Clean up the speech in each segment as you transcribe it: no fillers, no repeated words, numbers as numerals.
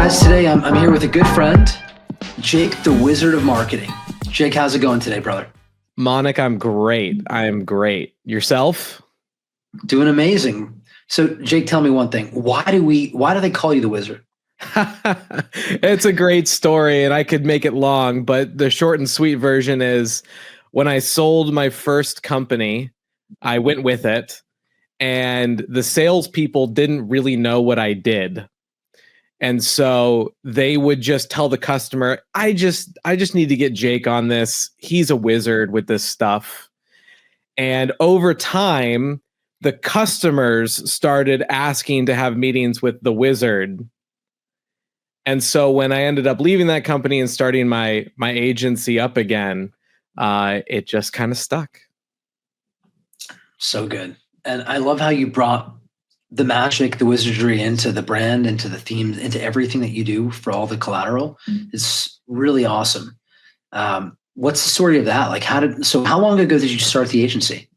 guys, today I'm here with a good friend, Jake, the Wizard of Marketing. Jake, how's it going today, brother? Manick, I'm great. I'm great. Yourself? Doing amazing. So, Jake, tell me one thing. Why do they call you the Wizard? It's a great story, and I could make it long, but the short and sweet version is when I sold my first company, I went with it, and the salespeople didn't really know what I did. And so they would just tell the customer, I just need to get Jake on this. He's a wizard with this stuff. And over time, the customers started asking to have meetings with the wizard. And so when I ended up leaving that company and starting my agency up again, it just kind of stuck. So good. And I love how you brought the magic, the wizardry into the brand, into the themes, into everything that you do for all the collateral. It's really awesome. What's the story of that? Like, how long ago did you start the agency?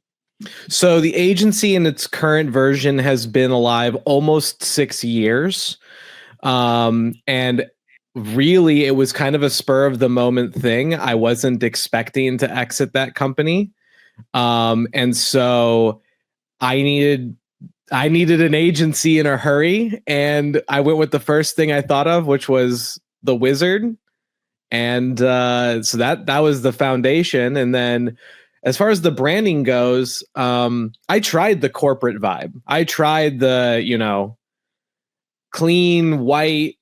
So the agency in its current version has been alive almost 6 years. And really it was kind of a spur of the moment thing. I wasn't expecting to exit that company. And so I needed an agency in a hurry, and I went with the first thing I thought of, which was the Wizard. And so that was the foundation. And then as far as the branding goes, I tried the corporate vibe. I tried the, clean white,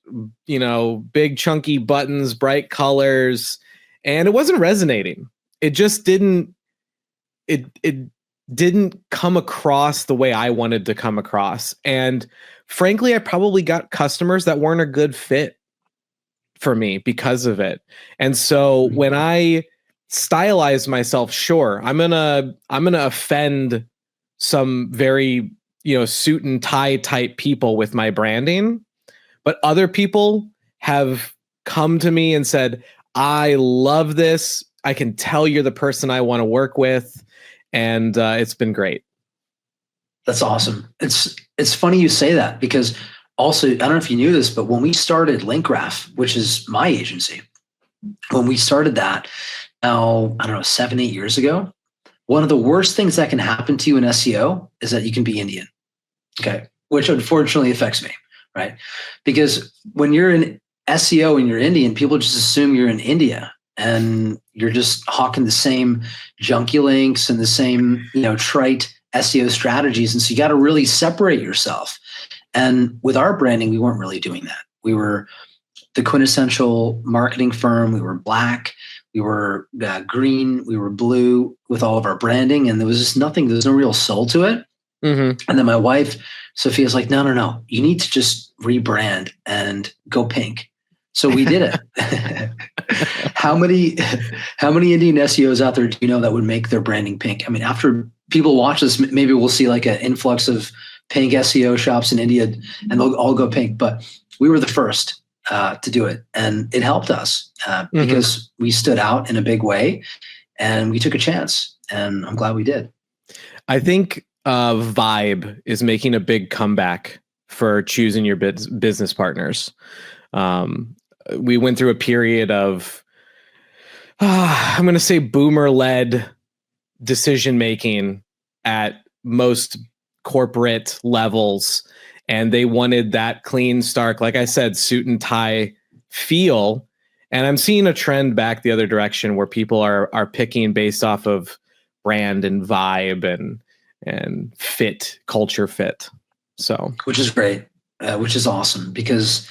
big chunky buttons, bright colors, and it wasn't resonating. It just didn't come across the way I wanted to come across. And frankly, I probably got customers that weren't a good fit for me because of it. And so when I stylize myself, sure, I'm gonna offend some very, suit and tie type people with my branding, but other people have come to me and said, I love this. I can tell you're the person I want to work with. And it's been great. That's awesome. It's funny you say that, because also, I don't know if you knew this, but when we started LinkGraph, which is my agency, when we started that now, I don't know, 7, 8 years ago, one of the worst things that can happen to you in SEO is that you can be Indian. Okay. Which unfortunately affects me, right? Because when you're in SEO and you're Indian, people just assume you're in India. And you're just hawking the same junky links and the same, trite SEO strategies. And so you got to really separate yourself. And with our branding, we weren't really doing that. We were the quintessential marketing firm. We were black, we were green, we were blue with all of our branding. And there was just nothing, there was no real soul to it. Mm-hmm. And then my wife, Sophia's like, no, you need to just rebrand and go pink. So we did it. How many Indian SEOs out there do you know that would make their branding pink? I mean, after people watch this, maybe we'll see like an influx of pink SEO shops in India, and they'll all go pink. But we were the first to do it, and it helped us because we stood out in a big way, and we took a chance, and I'm glad we did. I think vibe is making a big comeback for choosing your business partners. We went through a period of, I'm going to say, boomer-led decision-making at most corporate levels. And they wanted that clean, stark, like I said, suit and tie feel. And I'm seeing a trend back the other direction where people are picking based off of brand and vibe and fit, culture fit. So, which is great, which is awesome, because,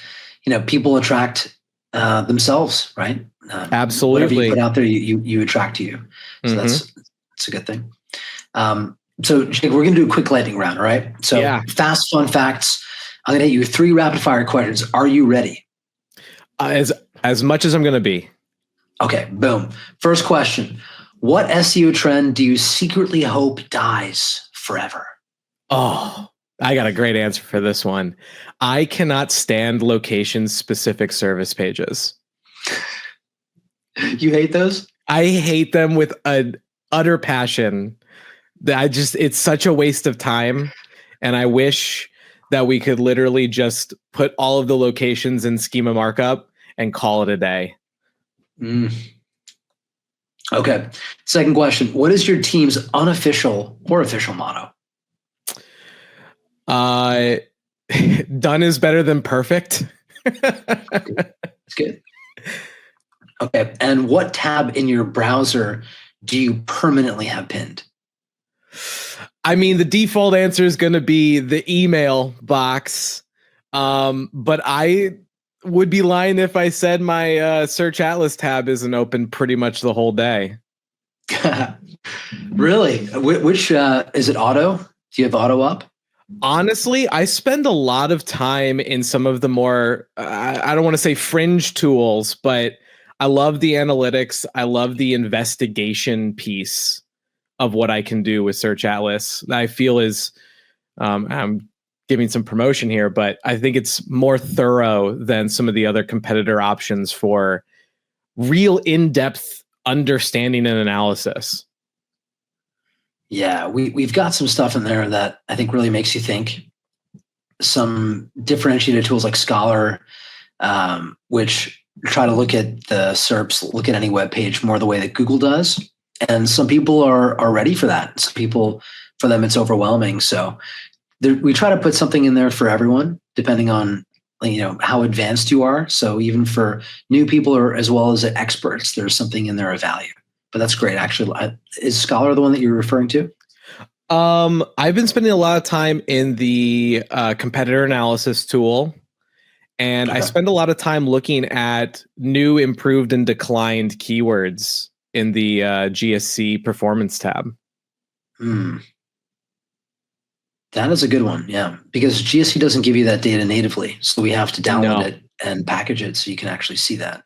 people attract themselves, right? Absolutely. Whatever you put out there, you attract to you. So that's a good thing. So Jake, we're going to do a quick lightning round. All right. So fast, fun facts. I'm going to hit you with 3 rapid fire questions. Are you ready? As much as I'm going to be. Okay. Boom. First question. What SEO trend do you secretly hope dies forever? Oh, I got a great answer for this one. I cannot stand location-specific service pages. You hate those? I hate them with an utter passion. It's such a waste of time. And I wish that we could literally just put all of the locations in schema markup and call it a day. Okay. Second question. What is your team's unofficial or official motto? Done is better than perfect. It's good. Okay. And what tab in your browser do you permanently have pinned? I mean, the default answer is going to be the email box. But I would be lying if I said my Search Atlas tab isn't open pretty much the whole day. Really? Which is it auto? Do you have auto up? Honestly, I spend a lot of time in some of the more, I don't want to say fringe tools, but I love the analytics. I love the investigation piece of what I can do with Search Atlas. That I feel is, I'm giving some promotion here, but I think it's more thorough than some of the other competitor options for real in-depth understanding and analysis. Yeah, we've got some stuff in there that I think really makes you think. Some differentiated tools like Scholar, which try to look at the SERPs, look at any web page more the way that Google does. And some people are ready for that. Some people, for them, it's overwhelming. So we try to put something in there for everyone, depending on how advanced you are. So even for new people or as well as experts, there's something in there of value. But that's great. Actually, is Scholar the one that you're referring to? I've been spending a lot of time in the competitor analysis tool, and I spend a lot of time looking at new, improved, and declined keywords in the GSC performance tab. That is a good one, yeah, because GSC doesn't give you that data natively, so we have to download it and package it so you can actually see that.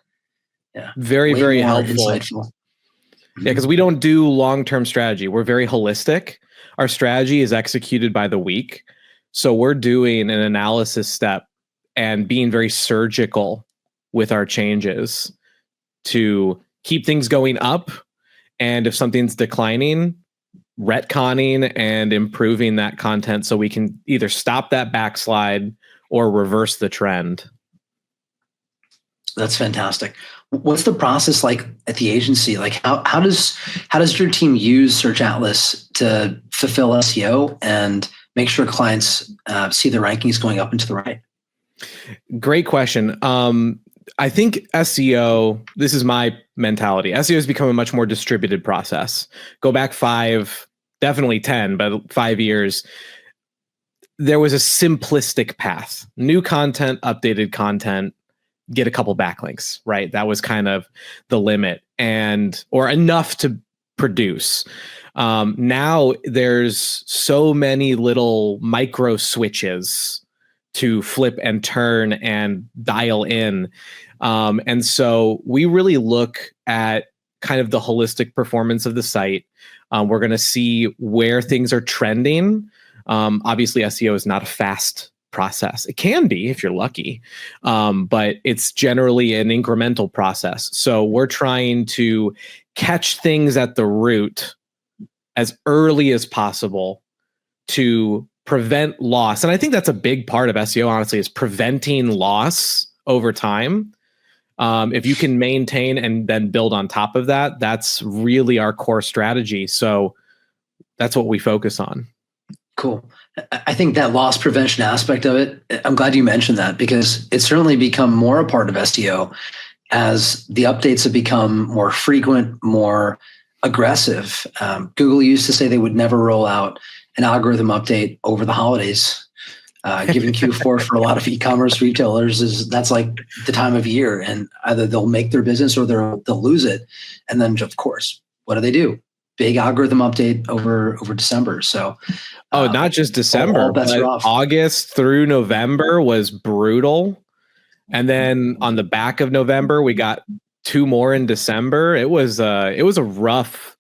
Yeah, very, very helpful. Insightful. Yeah, because we don't do long-term strategy. We're very holistic. Our strategy is executed by the week. So we're doing an analysis step and being very surgical with our changes to keep things going up. And if something's declining, retconning and improving that content so we can either stop that backslide or reverse the trend. That's fantastic. What's the process like at the agency? Like how does your team use Search Atlas to fulfill SEO and make sure clients see the rankings going up and to the right? Great question. I think SEO, this is my mentality. SEO has become a much more distributed process. Go back 5, definitely 10, but 5 years. There was a simplistic path. New content, updated content, get a couple backlinks, right? That was kind of the limit, or enough to produce. Now there's so many little micro switches to flip and turn and dial in. And so we really look at kind of the holistic performance of the site. We're going to see where things are trending. Obviously, SEO is not a fast process. It can be if you're lucky, but it's generally an incremental process. So we're trying to catch things at the root as early as possible to prevent loss. And I think that's a big part of SEO, honestly, is preventing loss over time. If you can maintain and then build on top of that, that's really our core strategy. So that's what we focus on. Cool. I think that loss prevention aspect of it, I'm glad you mentioned that because it's certainly become more a part of SEO as the updates have become more frequent, more aggressive. Google used to say they would never roll out an algorithm update over the holidays. Given Q4 for a lot of e-commerce retailers that's like the time of year, and either they'll make their business or they'll lose it. And then, of course, what do? Big algorithm update over December. So, not just December, but August through November was brutal. And then on the back of November, we got 2 more in December. It was a rough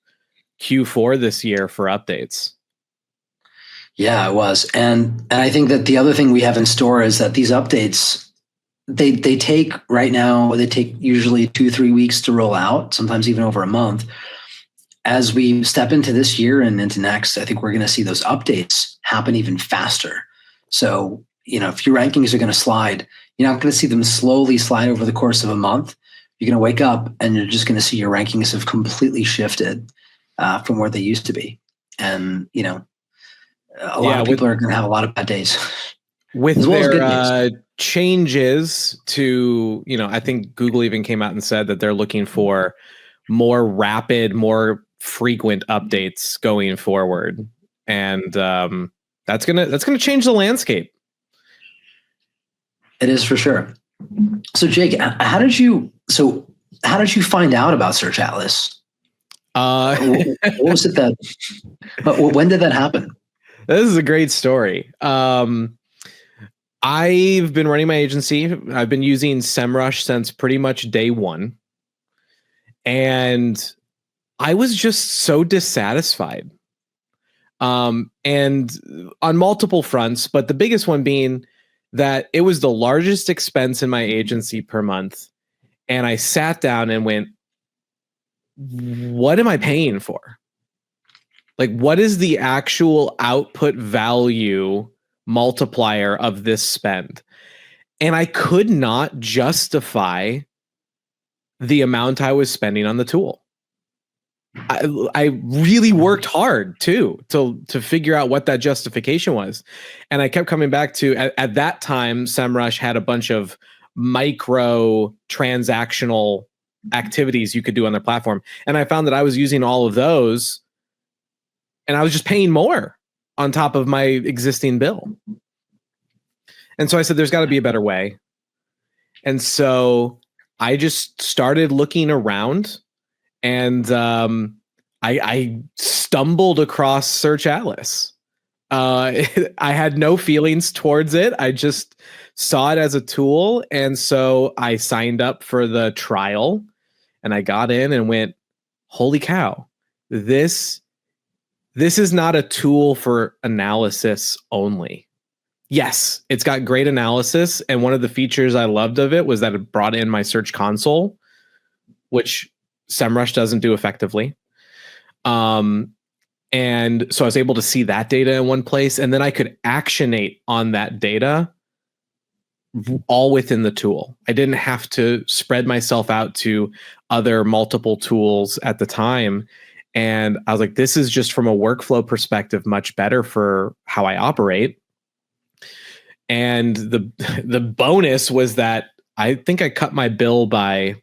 Q4 this year for updates. Yeah, it was. And I think that the other thing we have in store is that these updates, they take usually 2-3 weeks to roll out, sometimes even over a month. As we step into this year and into next, I think we're going to see those updates happen even faster. So if your rankings are going to slide, you're not going to see them slowly slide over the course of a month. You're going to wake up and you're just going to see your rankings have completely shifted from where they used to be. And, a lot of people are going to have a lot of bad days. With their changes to, I think Google even came out and said that they're looking for more rapid, more frequent updates going forward. And that's gonna change the landscape. It is for sure. So Jake, how did you find out about Search Atlas? What was it when did that happen? This is a great story. I've been running my agency. I've been using SEMrush since pretty much day one. And I was just so dissatisfied. And on multiple fronts, but the biggest one being that it was the largest expense in my agency per month. And I sat down and went, what am I paying for? Like, what is the actual output value multiplier of this spend? And I could not justify the amount I was spending on the tool. I really worked hard too to figure out what that justification was. And I kept coming back to, at that time, SEMrush had a bunch of micro transactional activities you could do on their platform. And I found that I was using all of those and I was just paying more on top of my existing bill. And so I said, there's got to be a better way. And so I just started looking around, and I stumbled across Search Atlas. I had no feelings towards it. I just saw it as a tool. And so I signed up for the trial, and I got in and went, holy cow, this is not a tool for analysis only. Yes, it's got great analysis. And one of the features I loved of it was that it brought in my search console, which SEMrush doesn't do effectively. And so I was able to see that data in one place, and then I could actionate on that data all within the tool. I didn't have to spread myself out to other multiple tools at the time. And I was like, this is just from a workflow perspective, much better for how I operate. And the bonus was that I think I cut my bill by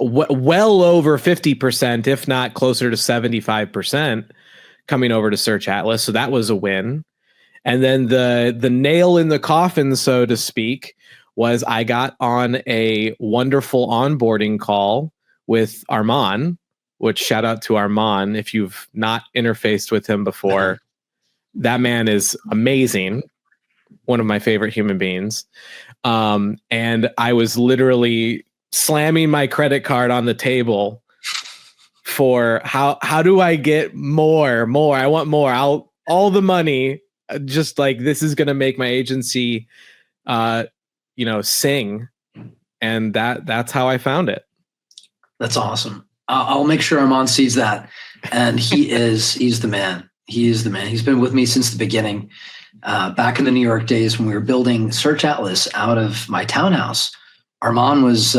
well over 50%, if not closer to 75%, coming over to Search Atlas. So that was a win. And then the nail in the coffin, so to speak, was I got on a wonderful onboarding call with Arman, which shout out to Arman. If you've not interfaced with him before, that man is amazing. One of my favorite human beings. And I was literally slamming my credit card on the table for how do I get more? I want more. All the money. Just like, this is going to make my agency, sing. And that's how I found it. That's awesome. I'll make sure Armand sees that. And he's the man. He is the man. He's been with me since the beginning. Back in the New York days when we were building Search Atlas out of my townhouse, Armand was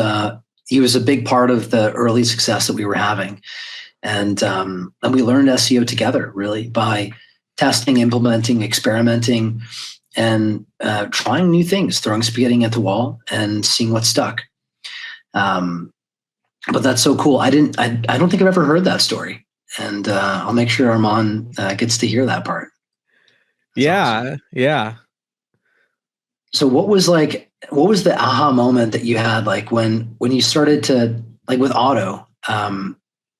he was a big part of the early success that we were having. And we learned SEO together, really, by testing, implementing, experimenting, and trying new things, throwing spaghetti at the wall and seeing what stuck. But that's so cool. I don't think I've ever heard that story. And I'll make sure Armand gets to hear that part. That's awesome. Yeah. So what was the aha moment that you had, like when you started to, like with Otto,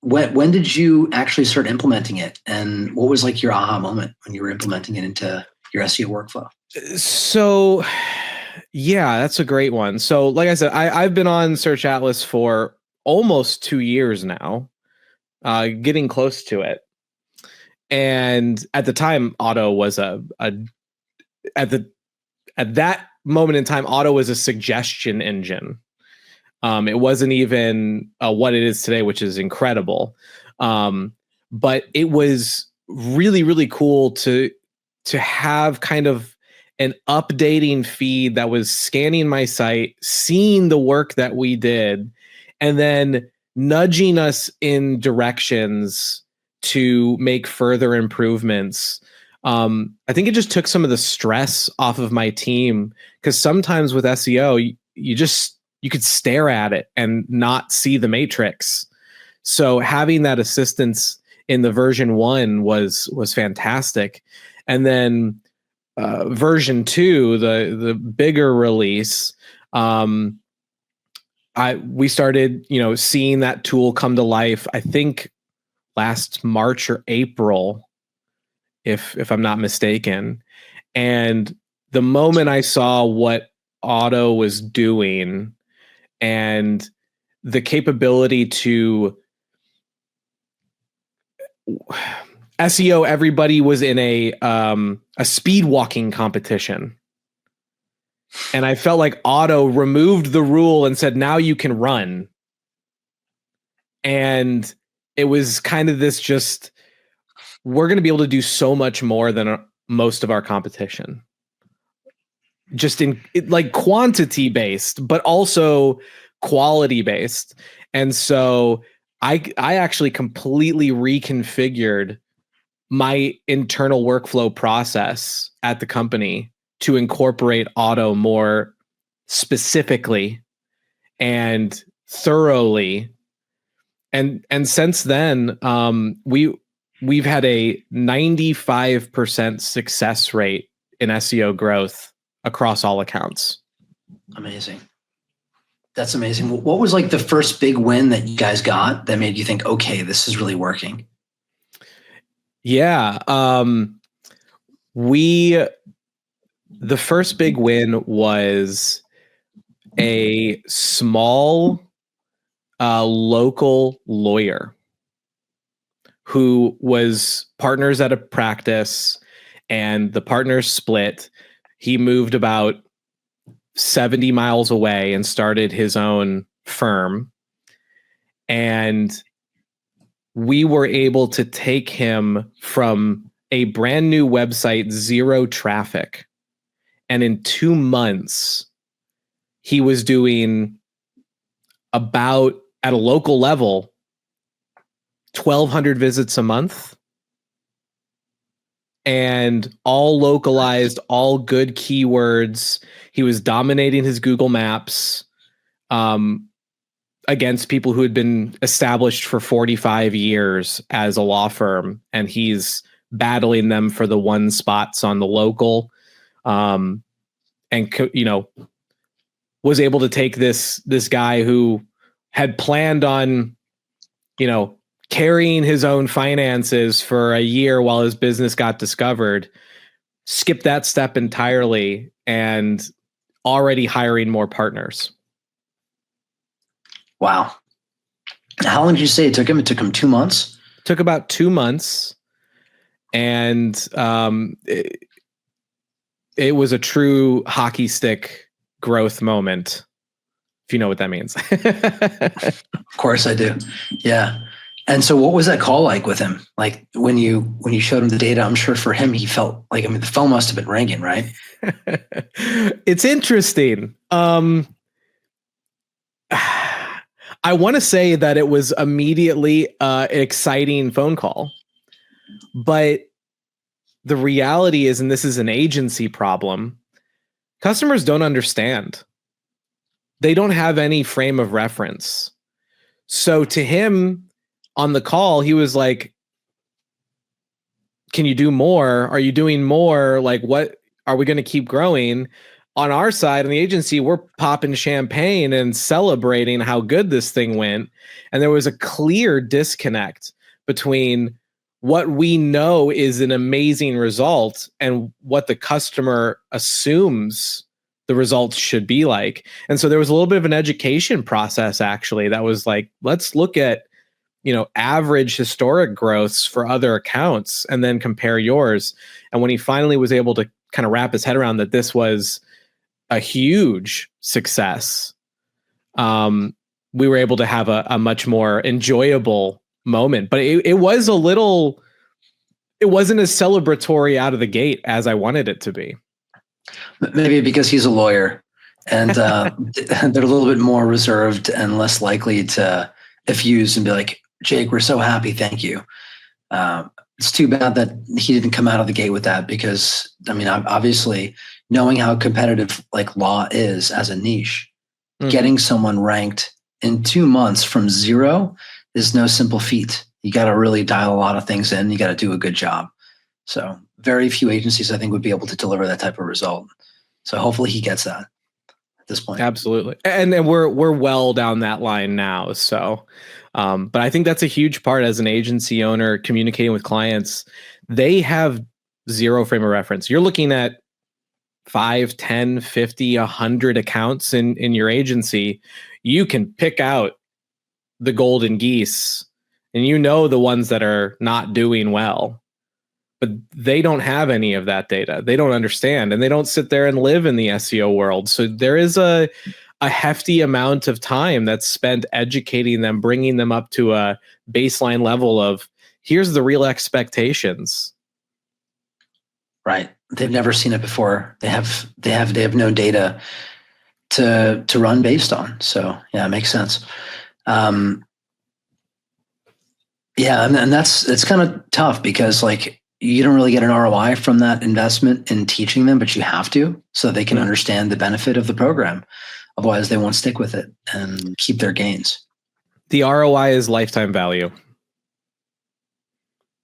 when did you actually start implementing it? And what was like your aha moment when you were implementing it into your SEO workflow? So yeah, that's a great one. So like I said, I've been on Search Atlas for almost 2 years now, getting close to it. And at the time, Otto was at that moment in time, Otto was a suggestion engine. It wasn't even what it is today, which is incredible. But it was really, really cool to to have kind of an updating feed that was scanning my site, seeing the work that we did, and then nudging us in directions to make further improvements. I think it just took some of the stress off of my team, because sometimes with SEO, you could stare at it and not see the matrix. So having that assistance in the version 1 was fantastic. And then version 2, the bigger release, we started, seeing that tool come to life, I think last March or April, if I'm not mistaken. And the moment I saw what Otto was doing and the capability to SEO, everybody was in a speed walking competition. And I felt like Otto removed the rule and said, now you can run. And it was kind of this just, we're going to be able to do so much more than most of our competition. Just like quantity based, but also quality based. And so I actually completely reconfigured my internal workflow process at the company to incorporate Otto more specifically and thoroughly. And since then, we've had a 95% success rate in SEO growth across all accounts. Amazing. That's amazing. What was like the first big win that you guys got that made you think, okay, this is really working? Yeah. The first big win was a small local lawyer who was partners at a practice, and the partners split. He moved about 70 miles away and started his own firm. And we were able to take him from a brand new website, 0 traffic. And in 2 months, he was doing about, at a local level, 1,200 visits a month, and all localized, all good keywords. He was dominating his Google Maps against people who had been established for 45 years as a law firm, and he's battling them for the 1 spots on the local, and was able to take this guy who had planned on, carrying his own finances for a year while his business got discovered, skip that step entirely, and already hiring more partners. Wow. How long did you say it took him? It took him 2 months? It took about 2 months. And it was a true hockey stick growth moment, if you know what that means. Of course I do. Yeah. And so what was that call like with him? Like when you showed him the data, I'm sure for him, he felt like, the phone must have been ringing, right? It's interesting. I want to say that it was immediately an exciting phone call, but the reality is, and this is an agency problem, customers don't understand. They don't have any frame of reference. So to him on the call, he was like, can you do more? Are you doing more? Like, what are we going to keep growing? On our side, in the agency, we're popping champagne and celebrating how good this thing went. And there was a clear disconnect between what we know is an amazing result and what the customer assumes the results should be like. And so there was a little bit of an education process, actually, that was like, let's look at, average historic growths for other accounts and then compare yours. And when he finally was able to kind of wrap his head around that this was a huge success, we were able to have a much more enjoyable moment. But it was a little it wasn't as celebratory out of the gate as I wanted it to be. Maybe because he's a lawyer and they're a little bit more reserved and less likely to effuse and be like, Jake, we're so happy. Thank you. It's too bad that he didn't come out of the gate with that because, I mean, obviously knowing how competitive like law is as a niche, getting someone ranked in 2 months from zero is no simple feat. You got to really dial a lot of things in. You got to do a good job. So very few agencies, I think, would be able to deliver that type of result. So hopefully he gets that at this point. Absolutely. And we're well down that line now. So, but I think that's a huge part as an agency owner communicating with clients. They have zero frame of reference. You're looking at 5, 10, 50, 100 accounts in your agency. You can pick out the golden geese and you know the ones that are not doing well, but they don't have any of that data. They don't understand and they don't sit there and live in the SEO world. So there is a hefty amount of time that's spent educating them, bringing them up to a baseline level of here's the real expectations. Right. They've never seen it before. They have no data to run based on. So yeah, it makes sense. Yeah, and it's kind of tough because like you don't really get an ROI from that investment in teaching them, but you have to so they can understand the benefit of the program. Otherwise, they won't stick with it and keep their gains. The ROI is lifetime value.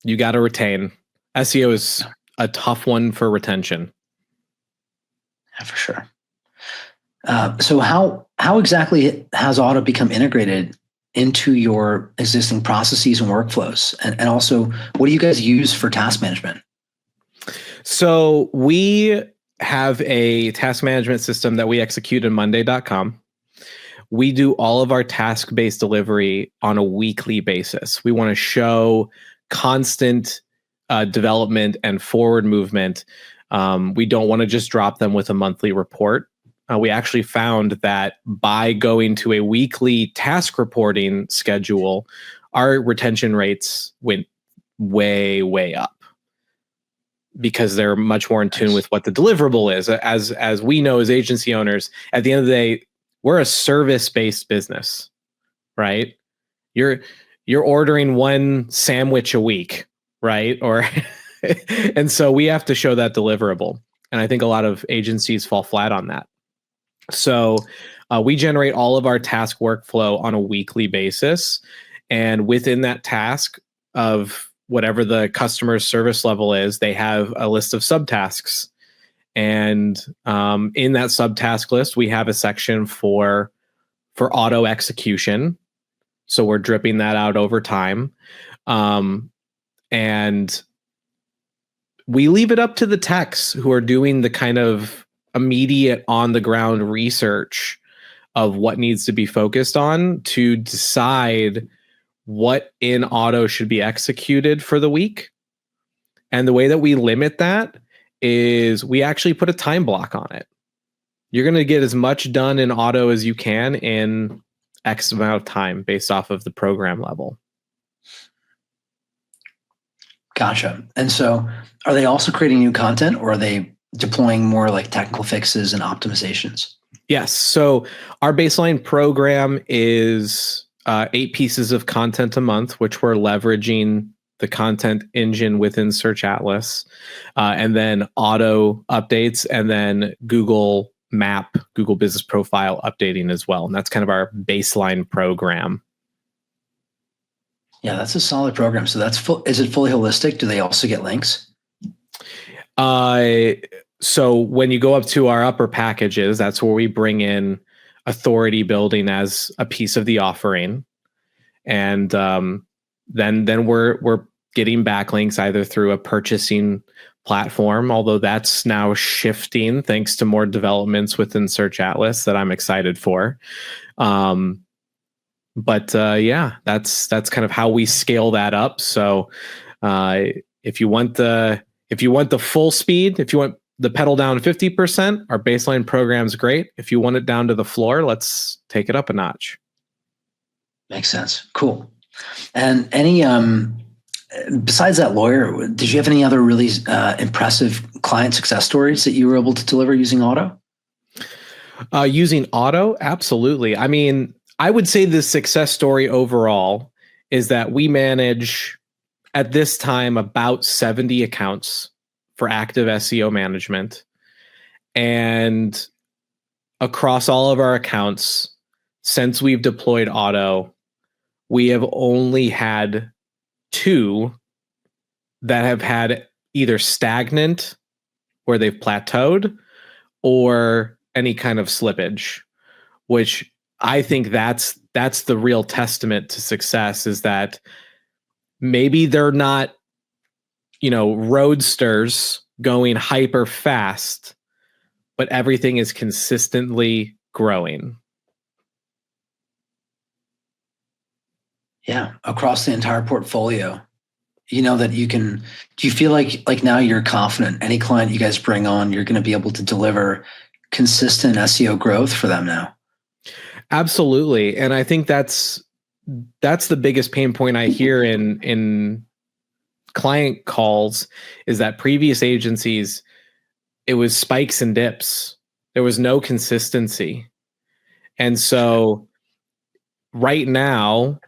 You got to retain. SEO is a tough one for retention. Yeah, for sure. So how exactly has Otto become integrated into your existing processes and workflows? And also, what do you guys use for task management? So we have a task management system that we execute in Monday.com. We do all of our task-based delivery on a weekly basis. We want to show constant development and forward movement. We don't want to just drop them with a monthly report. We actually found that by going to a weekly task reporting schedule, our retention rates went way, way up because they're much more in tune with what the deliverable is. As we know as agency owners, at the end of the day, we're a service-based business, right? You're ordering one sandwich a week, right? Or and so we have to show that deliverable. And I think a lot of agencies fall flat on that. So we generate all of our task workflow on a weekly basis. And within that task of whatever the customer's service level is, they have a list of subtasks. And in that subtask list, we have a section for auto execution. So we're dripping that out over time. And we leave it up to the techs who are doing the kind of immediate on the ground research of what needs to be focused on to decide what in auto should be executed for the week. And the way that we limit that is we actually put a time block on it. You're going to get as much done in auto as you can in X amount of time based off of the program level. Gotcha. And so are they also creating new content or are they deploying more like technical fixes and optimizations? Yes. So our baseline program is 8 pieces of content a month, which we're leveraging the content engine within Search Atlas, and then auto updates, and then Google Map, Google Business Profile updating as well. And that's kind of our baseline program. Yeah, that's a solid program. So that's full. Is it fully holistic? Do they also get links? So when you go up to our upper packages, that's where we bring in authority building as a piece of the offering. And then we're getting backlinks either through a purchasing platform, although that's now shifting thanks to more developments within Search Atlas that I'm excited for. But yeah, that's kind of how we scale that up. So if you want the full speed, if you want the pedal down 50%, our baseline program's great. If you want it down to the floor, let's take it up a notch. Makes sense. Cool. And Besides that lawyer, did you have any other really impressive client success stories that you were able to deliver using Auto? Using Auto, absolutely. I mean, I would say the success story overall is that we manage at this time about 70 accounts for active SEO management. And across all of our accounts, since we've deployed Auto, we have only had 2 that have had either stagnant, where they've plateaued, or any kind of slippage, which I think that's the real testament to success, is that maybe they're not, roadsters going hyper fast, but everything is consistently growing. Yeah, across the entire portfolio. That do you feel like now you're confident any client you guys bring on, you're going to be able to deliver consistent SEO growth for them now? Absolutely. And I think that's the biggest pain point I hear in client calls, is that previous agencies, it was spikes and dips. There was no consistency. And so right now,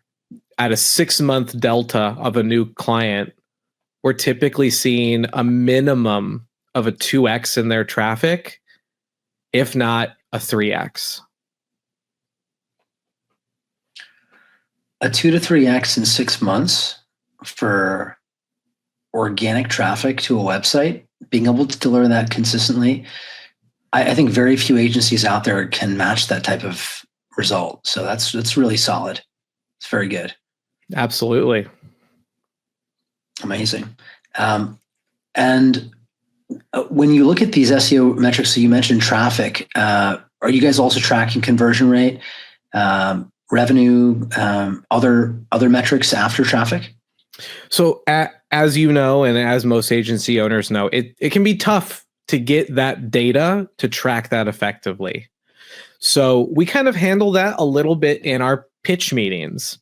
at a 6-month delta of a new client, we're typically seeing a minimum of a 2x in their traffic, if not a 3x. A 2 to 3x in 6 months for organic traffic to a website, being able to deliver that consistently. I think very few agencies out there can match that type of result. So that's really solid. It's very good. Absolutely. Amazing. And when you look at these SEO metrics, so you mentioned traffic, are you guys also tracking conversion rate, revenue, other metrics after traffic? So as you know, and as most agency owners know, it can be tough to get that data to track that effectively. So we kind of handle that a little bit in our pitch meetings.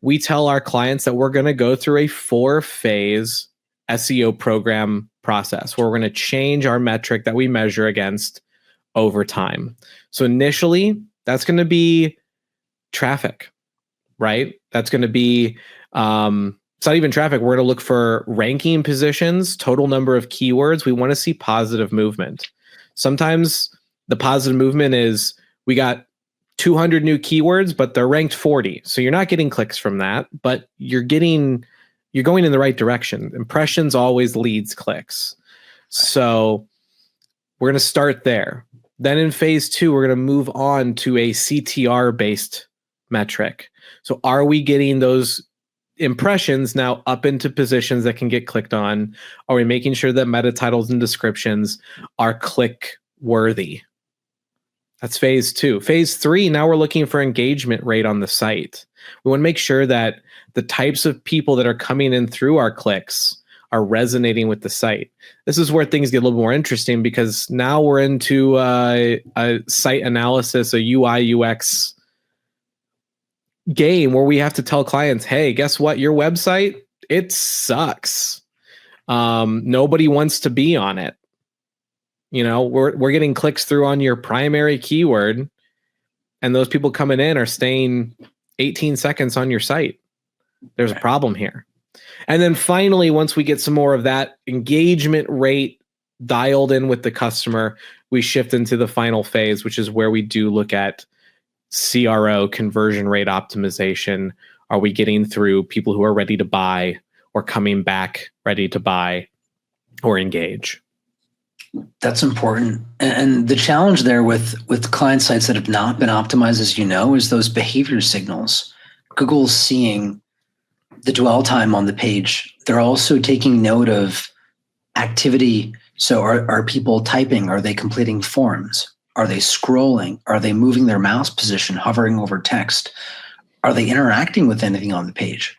We tell our clients that we're going to go through a 4-phase SEO program process where we're going to change our metric that we measure against over time. So initially, that's going to be traffic, right? That's going to be, it's not even traffic. We're going to look for ranking positions, total number of keywords. We want to see positive movement. Sometimes the positive movement is we got 200 new keywords, but they're ranked 40. So you're not getting clicks from that, but you're going in the right direction. Impressions always leads clicks. So we're going to start there. Then in phase 2, we're going to move on to a CTR based metric. So are we getting those impressions now up into positions that can get clicked on? Are we making sure that meta titles and descriptions are click worthy? That's phase 2. Phase 3, now we're looking for engagement rate on the site. We want to make sure that the types of people that are coming in through our clicks are resonating with the site. This is where things get a little more interesting, because now we're into a site analysis, a UI UX game where we have to tell clients, hey, guess what? Your website, it sucks. Nobody wants to be on it. We're getting clicks through on your primary keyword, and those people coming in are staying 18 seconds on your site. There's a problem here. And then finally, once we get some more of that engagement rate dialed in with the customer, we shift into the final phase, which is where we do look at CRO, conversion rate optimization. Are we getting through people who are ready to buy, or coming back ready to buy or engage? That's important. And the challenge there with client sites that have not been optimized, as you know, is those behavior signals. Google's seeing the dwell time on the page. They're also taking note of activity. So are people typing? Are they completing forms? Are they scrolling? Are they moving their mouse position, hovering over text? Are they interacting with anything on the page?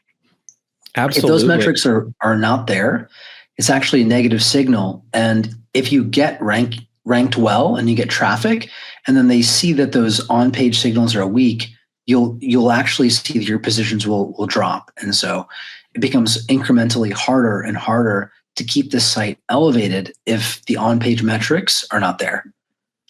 Absolutely. If those metrics are not there, it's actually a negative signal. And if you get ranked well and you get traffic, and then they see that those on-page signals are weak, you'll actually see that your positions will drop. And so it becomes incrementally harder and harder to keep this site elevated if the on-page metrics are not there.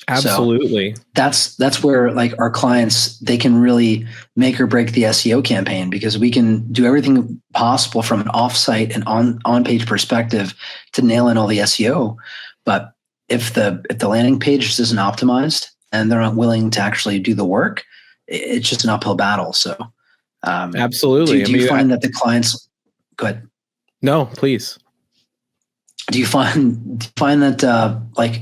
Absolutely. So that's where like our clients, they can really make or break the SEO campaign, because we can do everything possible from an off-site and on-page perspective to nail in all the SEO. But if the landing page isn't optimized and they're not willing to actually do the work, it's just an uphill battle. So absolutely. Do you find that the clients? Go ahead. No, please. Do you find that like?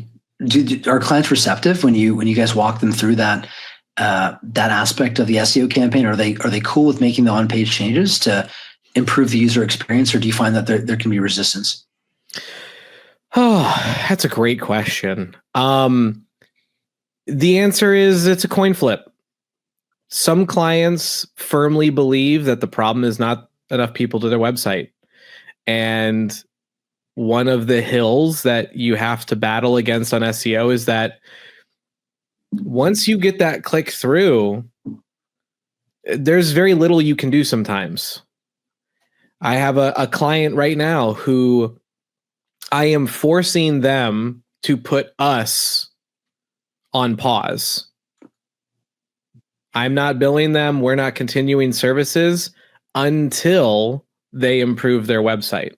Are clients receptive when you guys walk them through that aspect of the SEO campaign? Are they cool with making the on-page changes to improve the user experience, or do you find that there can be resistance? Oh, that's a great question. The answer is it's a coin flip. Some clients firmly believe that the problem is not enough people to their website, and one of the hills that you have to battle against on SEO is that once you get that click through, there's very little you can do sometimes. I have a client right now who I am forcing them to put us on pause. I'm not billing them. We're not continuing services until they improve their website,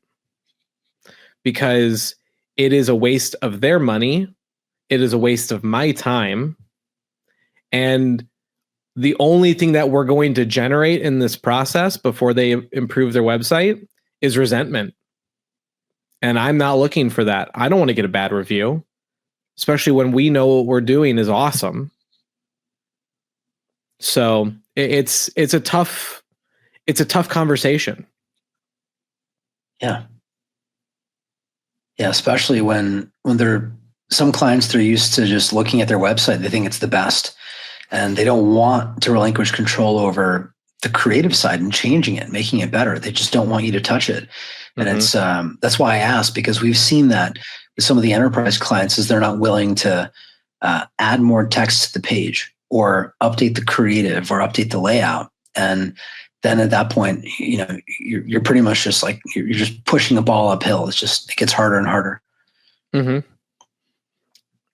because it is a waste of their money. It is a waste of my time. And the only thing that we're going to generate in this process before they improve their website is resentment. And I'm not looking for that. I don't want to get a bad review, especially when we know what we're doing is awesome. So it's a tough conversation. Yeah. Yeah, especially when some clients, they're used to just looking at their website. They think it's the best, and they don't want to relinquish control over the creative side and changing it, making it better. They just don't want you to touch it. And it's that's why I asked, because we've seen that with some of the enterprise clients, is they're not willing to add more text to the page or update the creative or update the layout. And then at that point, you're pretty much just like, you're just pushing the ball uphill. It gets harder and harder. Mm-hmm.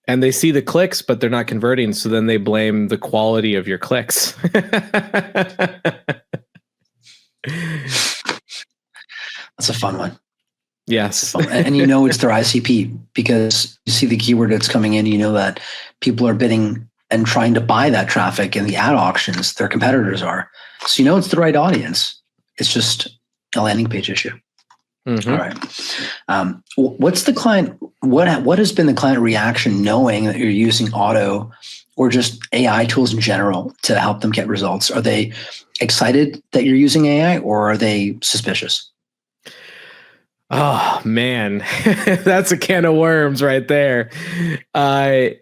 And they see the clicks, but they're not converting. So then they blame the quality of your clicks. That's a fun one. Yes. And it's their ICP, because you see the keyword that's coming in, that people are bidding and trying to buy that traffic in the ad auctions. Their competitors are. So it's the right audience. It's just a landing page issue. Mm-hmm. All right. What's the client? What has been the client reaction knowing that you're using Otto or just AI tools in general to help them get results? Are they excited that you're using AI, or are they suspicious? Oh man, that's a can of worms right there. The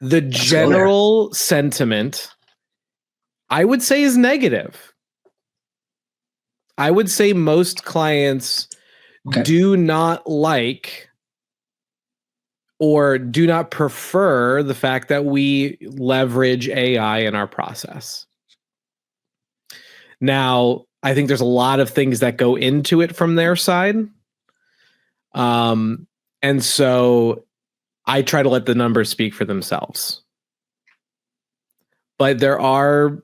general sentiment, I would say, is negative. I would say most clients do not like or do not prefer the fact that we leverage AI in our process. Now, I think there's a lot of things that go into it from their side. And so I try to let the numbers speak for themselves. But there are,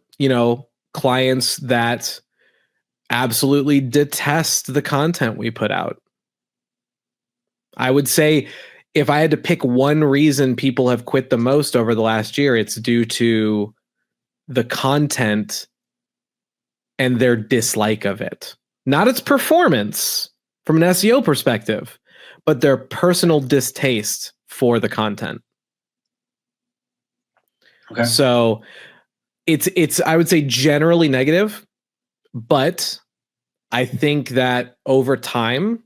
clients that absolutely detest the content we put out. I would say if I had to pick one reason people have quit the most over the last year, it's due to the content and their dislike of it. Not its performance from an SEO perspective, but their personal distaste for the content. Okay. So it's I would say generally negative, but I think that over time,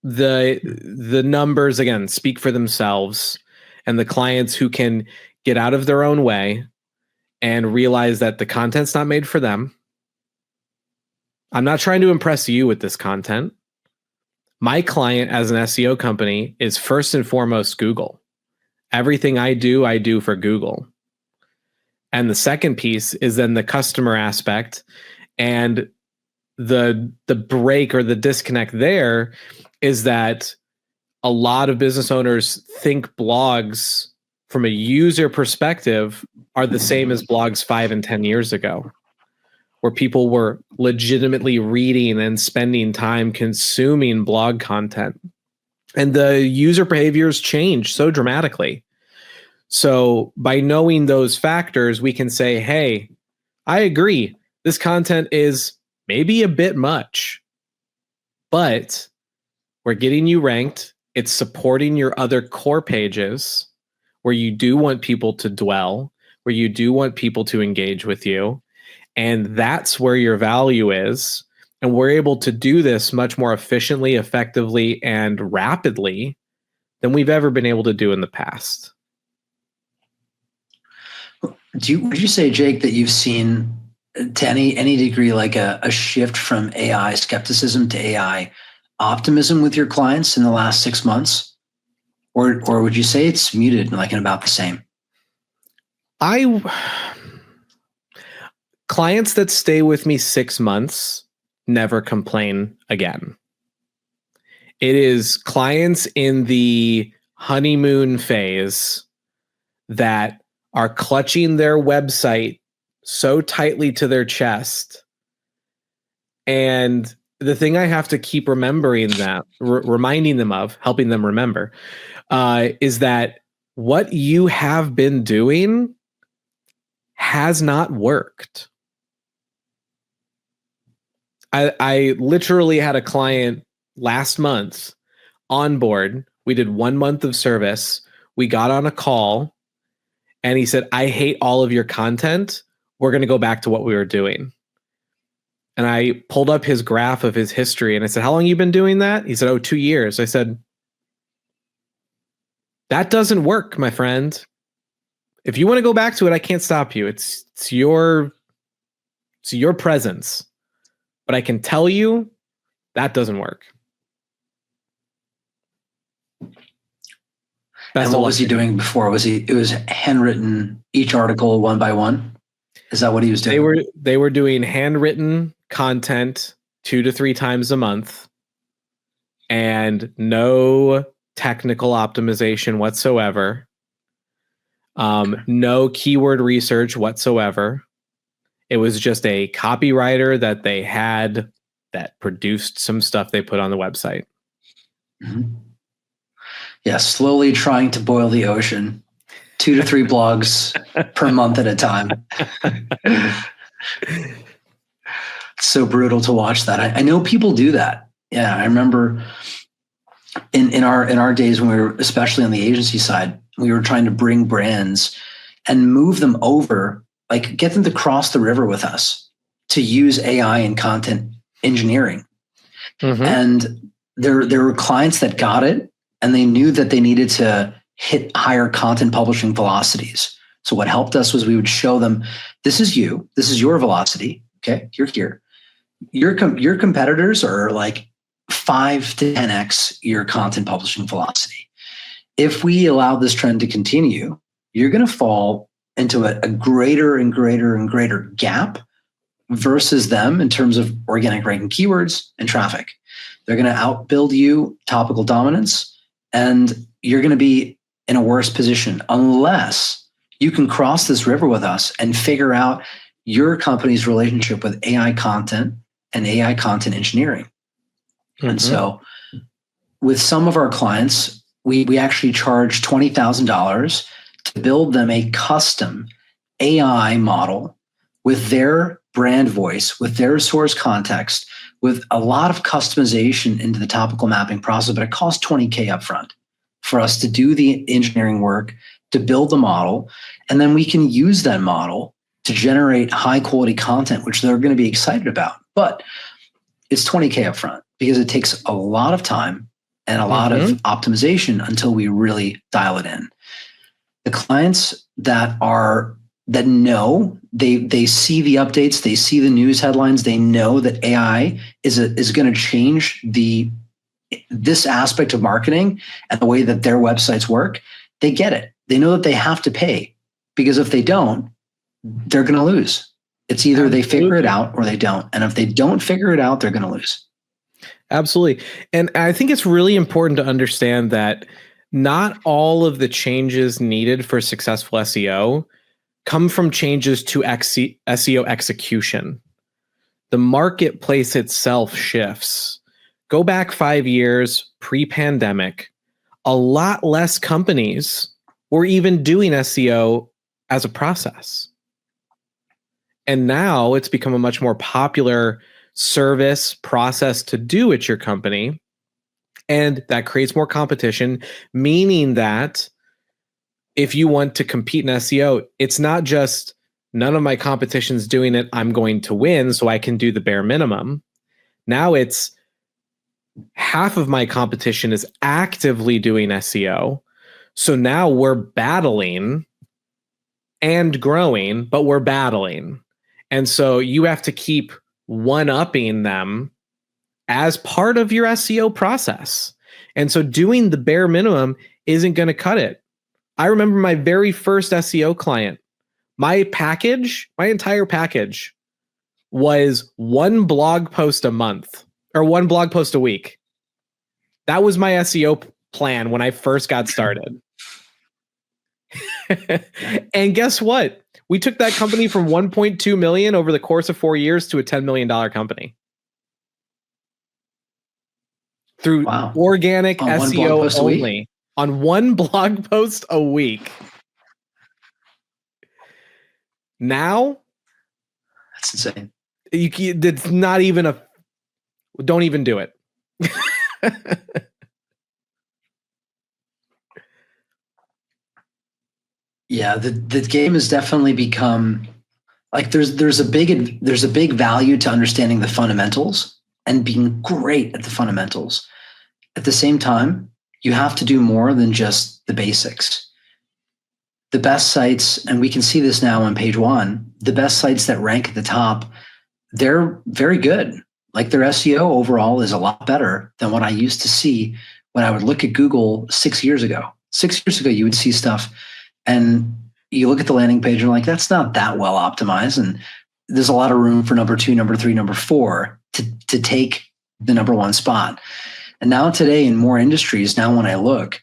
the numbers again speak for themselves, and the clients who can get out of their own way and realize that the content's not made for them. I'm not trying to impress you with this content. My client as an SEO company is first and foremost Google. Everything I do for Google. And the second piece is then the customer aspect and the break or the disconnect there is that a lot of business owners think blogs from a user perspective are the same as blogs 5 and 10 years ago, where people were legitimately reading and spending time consuming blog content. And the user behaviors change so dramatically. So by knowing those factors, we can say, hey, I agree. This content is maybe a bit much, but we're getting you ranked. It's supporting your other core pages where you do want people to dwell, where you do want people to engage with you. And that's where your value is. And we're able to do this much more efficiently, effectively, and rapidly than we've ever been able to do in the past. Would you say, Jake, that you've seen to any degree like a shift from AI skepticism to AI optimism with your clients in the last 6 months? Or would you say it's muted and like in about the same? Clients that stay with me 6 months never complain again. It is clients in the honeymoon phase that are clutching their website so tightly to their chest. And the thing I have to keep remembering that, reminding them of, helping them remember, is that what you have been doing has not worked. I literally had a client last month on board. We did 1 month of service. We got on a call and he said, I hate all of your content. We're going to go back to what we were doing. And I pulled up his graph of his history and I said, how long have you been doing that? He said, 2 years. I said, that doesn't work, my friend. If you want to go back to it, I can't stop you. It's your presence. But I can tell you that doesn't work. And what was he doing before? It was handwritten, each article one by one? Is that what he was doing? They were doing handwritten content 2 to 3 times a month and no technical optimization whatsoever. No keyword research whatsoever. It was just a copywriter that they had that produced some stuff they put on the website. Mm-hmm. Yeah, slowly trying to boil the ocean, 2 to 3 blogs per month at a time. It's so brutal to watch that. I know people do that. Yeah, I remember in our days when we were, especially on the agency side, we were trying to bring brands and move them over, like get them to cross the river with us to use AI and content engineering. Mm-hmm. And there were clients that got it and they knew that they needed to hit higher content publishing velocities. So what helped us was we would show them, this is your velocity. Okay, you're here. Your competitors are like 5 to 10x your content publishing velocity. If we allow this trend to continue, you're going to fall into a greater and greater and greater gap versus them in terms of organic ranking keywords and traffic. They're going to outbuild you topical dominance, and you're going to be in a worse position unless you can cross this river with us and figure out your company's relationship with AI content and AI content engineering. Mm-hmm. And so with some of our clients, we actually charge $20,000 to build them a custom AI model with their brand voice, with their source context, with a lot of customization into the topical mapping process, but it costs $20K upfront for us to do the engineering work, to build the model, and then we can use that model to generate high quality content, which they're going to be excited about. But it's $20K upfront because it takes a lot of time and a lot of optimization until we really dial it in. The clients that know, they see the updates, they see the news headlines, they know that AI is going to change this aspect of marketing and the way that their websites work. They get it. They know that they have to pay because if they don't, they're going to lose. It's either they figure it out or they don't. And if they don't figure it out, they're going to lose. Absolutely. And I think it's really important to understand that not all of the changes needed for successful SEO come from changes to SEO execution. The marketplace itself shifts. Go back 5 years, pre-pandemic, a lot less companies were even doing SEO as a process. And now it's become a much more popular service process to do at your company. And that creates more competition, meaning that if you want to compete in SEO, it's not just none of my competition's doing it, I'm going to win, so I can do the bare minimum. Now it's half of my competition is actively doing SEO. So now we're battling and growing, but we're battling. And so you have to keep one-upping them as part of your SEO process. And so doing the bare minimum isn't going to cut it. I remember my very first SEO client, my entire package was one blog post a month or one blog post a week. That was my SEO plan when I first got started. And guess what? We took that company from 1.2 million over the course of 4 years to a $10 million company. Through organic SEO only on one blog post a week. Now, that's insane. It's not even don't even do it. Yeah, the game has definitely become like there's a big value to understanding the fundamentals and being great at the fundamentals. At the same time, you have to do more than just the basics. The best sites, and we can see this now on page one, the best sites that rank at the top, they're very good. Like their SEO overall is a lot better than what I used to see when I would look at Google 6 years ago. 6 years ago, you would see stuff and you look at the landing page and you're like, that's not that well optimized. And there's a lot of room for number 2, number 3, number 4 to take the number 1 spot. And now today in more industries, now when I look,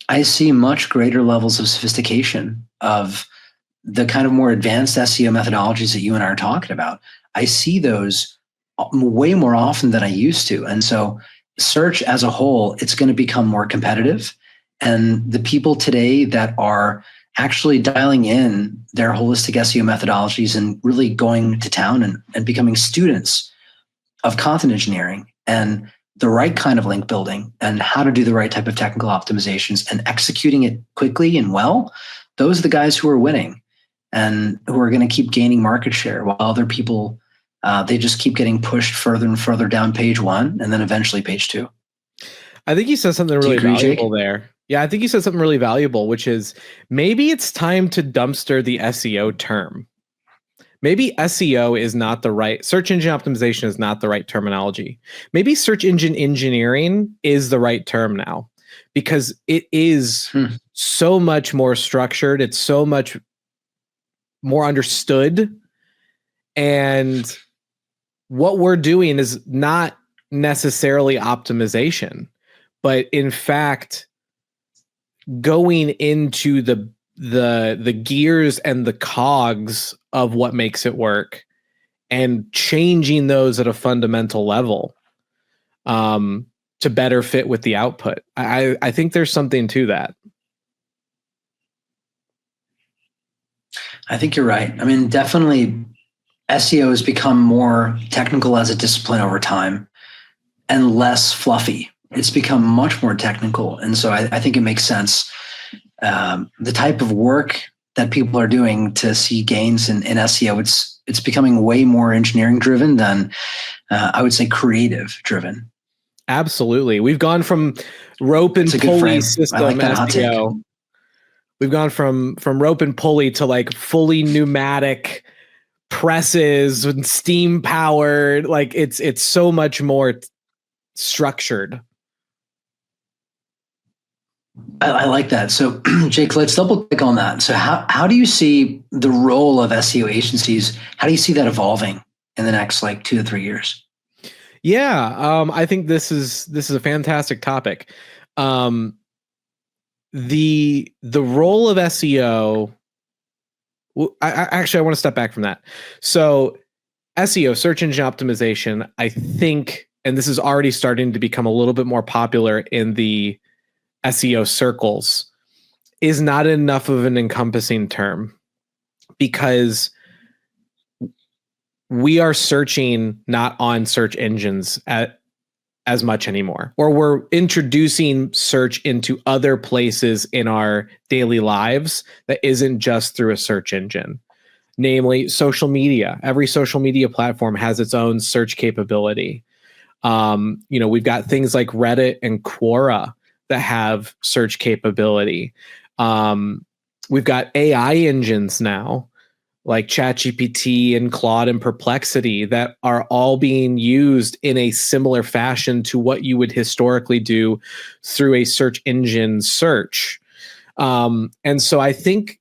I see much greater levels of sophistication of the kind of more advanced SEO methodologies that you and I are talking about. I see those way more often than I used to. And so search as a whole, it's going to become more competitive. And the people today that are actually dialing in their holistic SEO methodologies and really going to town and becoming students of content engineering and the right kind of link building and how to do the right type of technical optimizations and executing it quickly and well, those are the guys who are winning and who are going to keep gaining market share while other people, they just keep getting pushed further and further down page 1 and then eventually page 2. I think you said something really valuable there. Yeah, I think you said something really valuable, which is maybe it's time to dumpster the SEO term. Maybe SEO is not the right, search engine optimization is not the right terminology. Maybe search engine engineering is the right term now because it is so much more structured. It's so much more understood. And what we're doing is not necessarily optimization, but in fact, going into the gears and the cogs of what makes it work and changing those at a fundamental level to better fit with the output. I think there's something to that. I think you're right. I mean, definitely SEO has become more technical as a discipline over time and less fluffy. It's become much more technical. And so I think it makes sense. The type of work that people are doing to see gains in SEO, it's becoming way more engineering driven than I would say creative driven. Absolutely. We've gone from rope and pulley system SEO. We've gone from rope and pulley to like fully pneumatic presses and steam powered. Like it's so much more structured. I like that. So, Jake, let's double click on that. So, how do you see the role of SEO agencies? How do you see that evolving in the next like 2 to 3 years? Yeah, I think this is a fantastic topic. Um, the role of SEO. Well, actually I want to step back from that. So SEO, search engine optimization, I think, and this is already starting to become a little bit more popular in the SEO circles, is not enough of an encompassing term because we are searching not on search engines as much anymore, or we're introducing search into other places in our daily lives that isn't just through a search engine, namely social media. Every social media platform has its own search capability. We've got things like Reddit and Quora that have search capability. We've got AI engines now like ChatGPT and Claude and Perplexity that are all being used in a similar fashion to what you would historically do through a search engine search. And so I think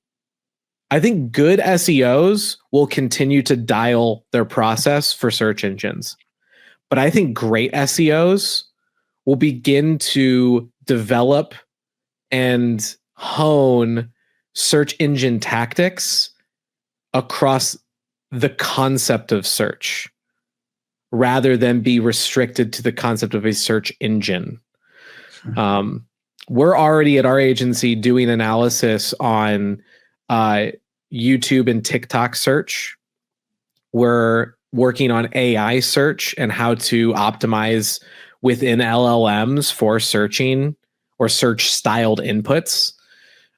good SEOs will continue to dial their process for search engines. But I think great SEOs will begin to develop and hone search engine tactics across the concept of search rather than be restricted to the concept of a search engine. We're already at our agency doing analysis on YouTube and TikTok search. We're working on AI search and how to optimize within LLMs for searching or search styled inputs.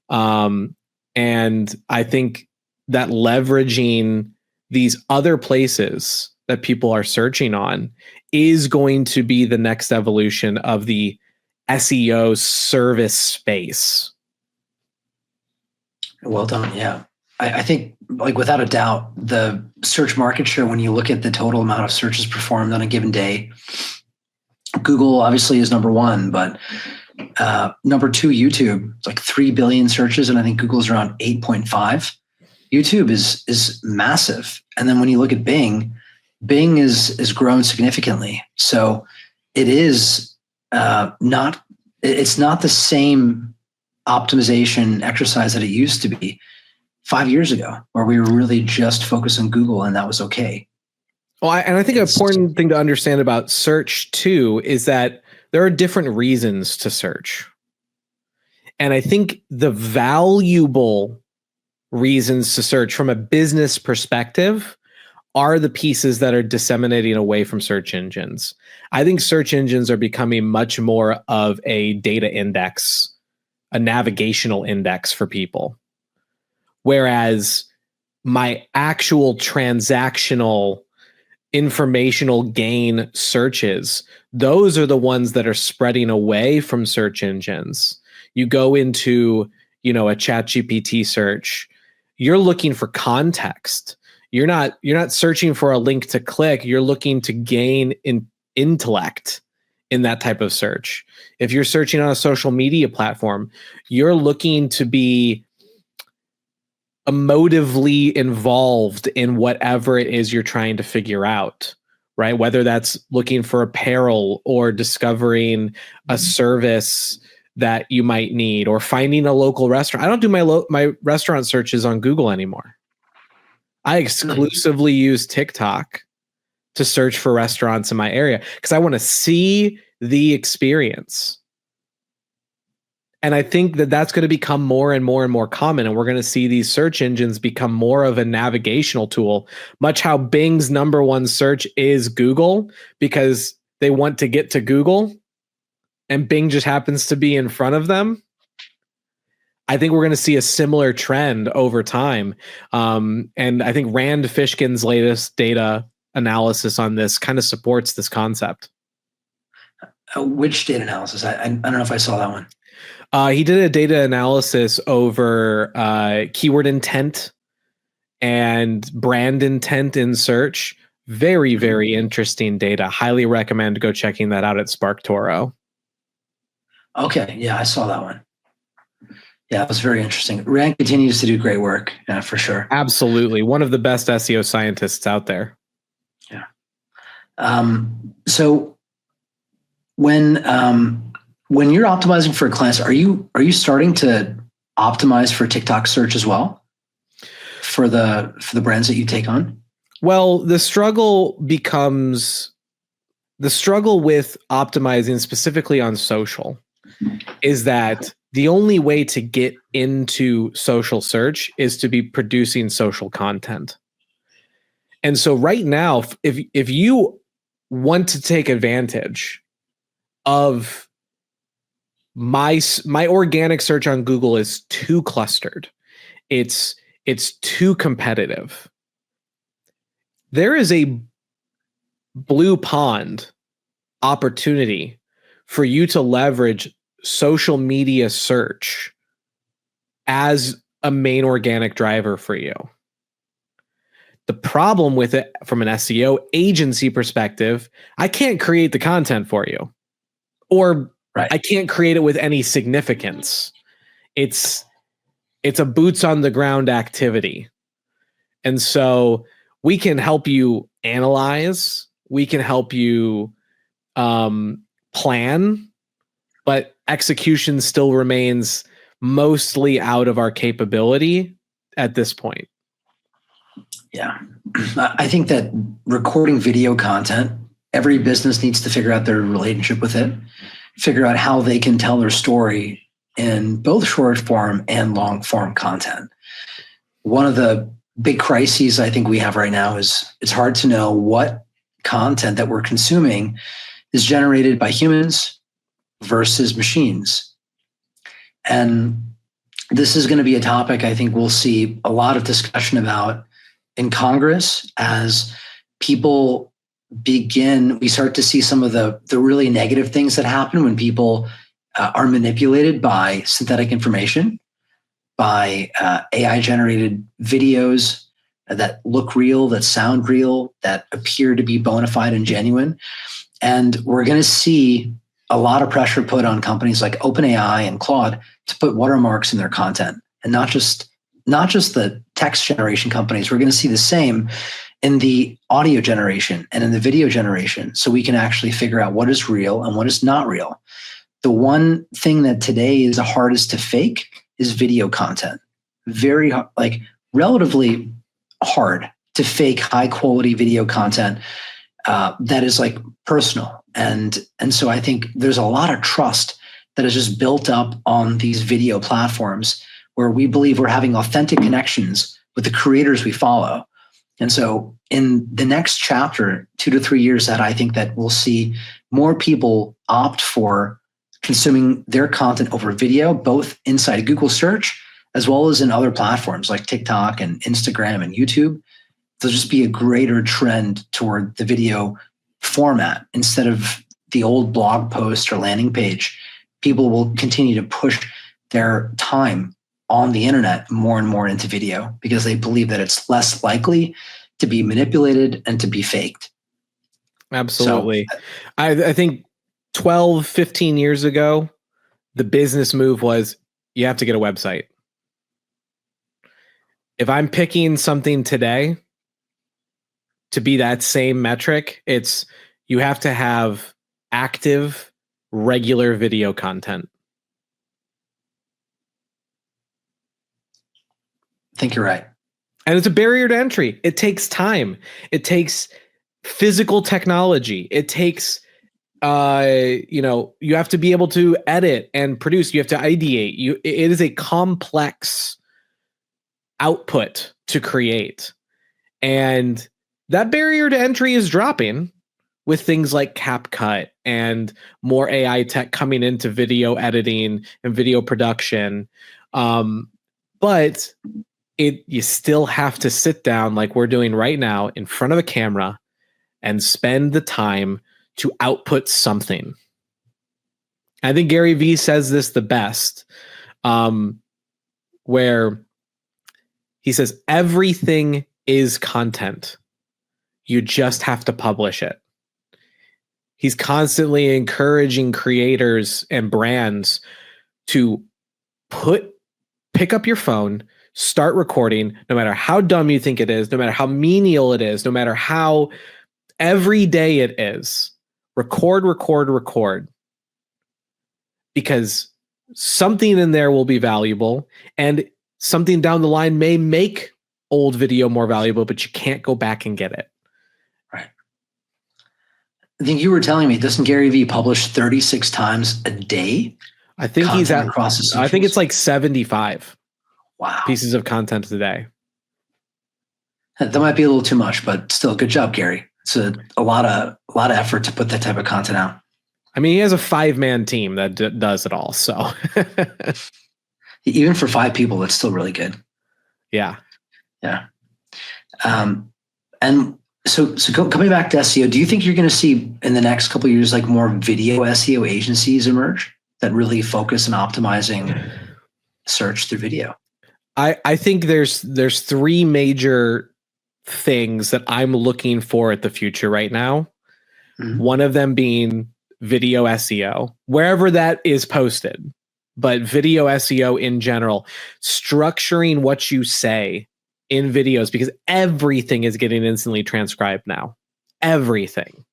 And I think that leveraging these other places that people are searching on is going to be the next evolution of the SEO service space. Well done. Yeah. I think, like, without a doubt, the search market share, when you look at the total amount of searches performed on a given day, Google obviously is number one, but number two, YouTube, it's like 3 billion searches, and I think Google's around 8.5. YouTube is massive. And then when you look at Bing, Bing is grown significantly. So it is not the same optimization exercise that it used to be 5 years ago, where we were really just focused on Google and that was okay. Well, and I think an important thing to understand about search too is that there are different reasons to search. And I think the valuable reasons to search from a business perspective are the pieces that are disseminating away from search engines. I think search engines are becoming much more of a data index, a navigational index for people. Whereas my actual transactional informational gain searches, those are the ones that are spreading away from search engines. You go into, a ChatGPT search, you're looking for context. You're not searching for a link to click. You're looking to gain intellect in that type of search. If you're searching on a social media platform, you're looking to be emotively involved in whatever it is you're trying to figure out, right? Whether that's looking for apparel or discovering a service that you might need or finding a local restaurant. I don't do my restaurant searches on Google anymore. I exclusively use TikTok to search for restaurants in my area because I want to see the experience. And I think that that's going to become more and more and more common. And we're going to see these search engines become more of a navigational tool, much how Bing's number one search is Google, because they want to get to Google and Bing just happens to be in front of them. I think we're going to see a similar trend over time. And I think Rand Fishkin's latest data analysis on this kind of supports this concept. Which data analysis? I don't know if I saw that one. He did a data analysis over keyword intent and brand intent in search. Very, very interesting data. Highly recommend go checking that out at SparkToro. Okay. Yeah, I saw that one. Yeah, it was very interesting. Rand continues to do great work, for sure. Absolutely. One of the best SEO scientists out there. Yeah. So when you're optimizing for clients, are you starting to optimize for TikTok search as well for the brands that you take on? Well, the struggle with optimizing specifically on social is that the only way to get into social search is to be producing social content. And so right now, if you want to take advantage of my organic search on Google is too clustered. It's too competitive. There is a blue pond opportunity for you to leverage social media search as a main organic driver for you. The problem with it from an SEO agency perspective, I can't create the content for you, or I can't create it with any significance. It's a boots on the ground activity. And so we can help you analyze, we can help you plan, but execution still remains mostly out of our capability at this point. Yeah. I think that recording video content, every business needs to figure out their relationship with it, figure out how they can tell their story in both short form and long form content. One of the big crises I think we have right now is it's hard to know what content that we're consuming is generated by humans versus machines. And this is going to be a topic I think we'll see a lot of discussion about in Congress as people we start to see some of the really negative things that happen when people are manipulated by synthetic information, by AI generated videos that look real, that sound real, that appear to be bona fide and genuine. And we're going to see a lot of pressure put on companies like OpenAI and Claude to put watermarks in their content, and not just the text generation companies. We're going to see the same in the audio generation and in the video generation, so we can actually figure out what is real and what is not real. The one thing that today is the hardest to fake is video content. Very relatively hard to fake high quality video content that is like personal. And so I think there's a lot of trust that is just built up on these video platforms where we believe we're having authentic connections with the creators we follow. And so in the next chapter, 2 to 3 years that I think that we'll see more people opt for consuming their content over video, both inside Google search, as well as in other platforms like TikTok and Instagram and YouTube. There'll just be a greater trend toward the video format instead of the old blog post or landing page. People will continue to push their time on the internet more and more into video because they believe that it's less likely to be manipulated and to be faked. Absolutely. So, I think 12, 15 years ago, the business move was you have to get a website. If I'm picking something today to be that same metric, it's you have to have active, regular video content. I think you're right. And it's a barrier to entry. It takes time. It takes physical technology. It takes, you have to be able to edit and produce. You have to ideate. It is a complex output to create. And that barrier to entry is dropping with things like CapCut and more AI tech coming into video editing and video production. But you still have to sit down like we're doing right now in front of a camera and spend the time to output something. I think Gary Vee says this the best, where he says, everything is content. You just have to publish it. He's constantly encouraging creators and brands to put pick up your phone, start recording, no matter how dumb you think it is, no matter how menial it is, no matter how everyday it is. Record, record, record. Because something in there will be valuable, and something down the line may make old video more valuable, but you can't go back and get it. Right. I think you were telling me, doesn't Gary Vee publish 36 times a day? I think he's at, across the I think it's like 75 wow pieces of content today. That might be a little too much, but still, good job, Gary. It's a lot of effort to put that type of content out. I mean, he has a 5-man team that does it all. So even for 5 people, that's still really good. Yeah. Yeah. And so coming back to SEO, do you think you're going to see in the next couple of years, like more video SEO agencies emerge that really focus on optimizing search through video? I think there's 3 major things that I'm looking for at the future right now. Mm-hmm. One of them being video SEO, wherever that is posted, but video SEO in general, structuring what you say in videos, because everything is getting instantly transcribed now. Everything.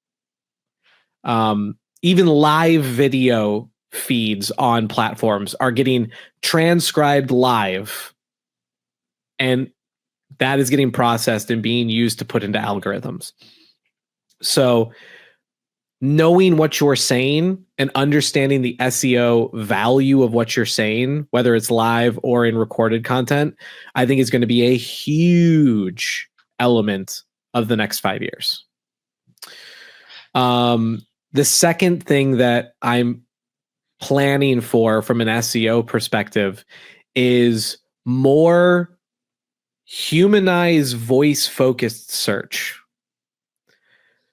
Even live video feeds on platforms are getting transcribed live, and that is getting processed and being used to put into algorithms. So knowing what you're saying and understanding the SEO value of what you're saying, whether it's live or in recorded content, I think is going to be a huge element of the next 5 years. The second thing that I'm planning for from an SEO perspective is more humanized, voice-focused search.